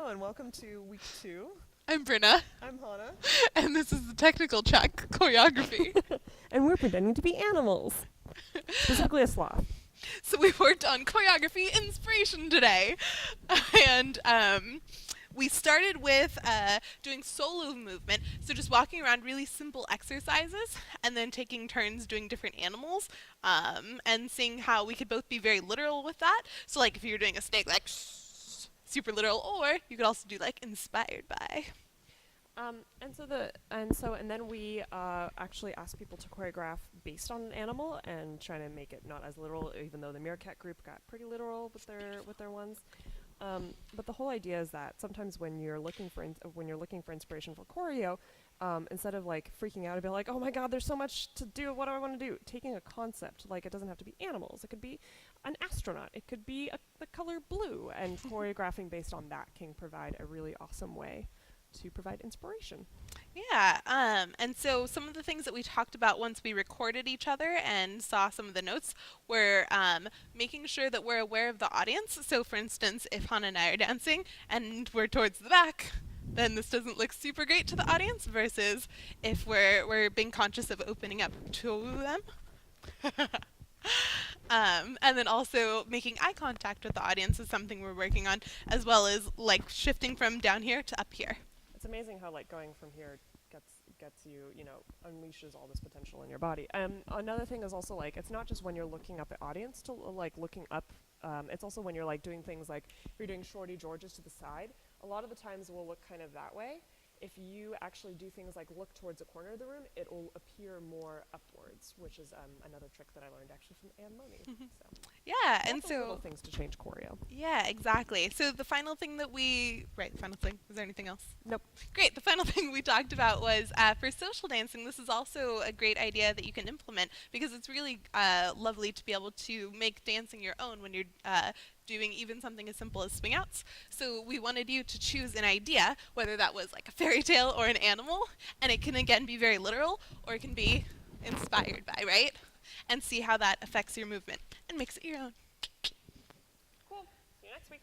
and welcome to week 2. I'm Brynna, I'm Hanah. and this is the technical check choreography. And we're pretending to be animals, specifically a sloth. So we worked on choreography inspiration today, and we started with doing solo movement, so just walking around really simple exercises, and then taking turns doing different animals, and seeing how we could both be very literal with that. So like if you're doing a snake, like super literal, or you could also do like inspired by. And then we actually asked people to choreograph based on an animal and trying to make it not as literal, even though the meerkat group got pretty literal with their ones. But the whole idea is that sometimes when you're looking for inspiration for choreo, instead of like freaking out and be like, oh my god, there's so much to do, what do I want to do? Taking a concept, like it doesn't have to be animals, it could be an astronaut, it could be the color blue, and choreographing based on that can provide a really awesome way to provide inspiration. Yeah, and so some of the things that we talked about once we recorded each other and saw some of the notes were making sure that we're aware of the audience. So, for instance, if Hanah and I are dancing and we're towards the back, then this doesn't look super great to the audience, versus if we're being conscious of opening up to them. And then also making eye contact with the audience is something we're working on, as well as like shifting from down here to up here. It's amazing how like going from here gets you, unleashes all this potential in your body. Another thing is also like it's not just when you're looking up at audience to like looking up. It's also when you're like doing things like if you're doing shorty Georges to the side. A lot of the times we'll look kind of that way. If you actually do things like look towards a corner of the room, it will appear more upwards, which is another trick that I learned actually from Anne Money. So Yeah, and lots of little things to change choreo. Yeah, exactly. So the final thing that the final thing. Is there anything else? Nope. Great. The final thing we talked about was for social dancing, this is also a great idea that you can implement, because it's really lovely to be able to make dancing your own when you're doing even something as simple as swing outs. So we wanted you to choose an idea, whether that was like a fairy tale or an animal, and it can again be very literal, or it can be inspired by, right? And see how that affects your movement and makes it your own. Cool. See you next week.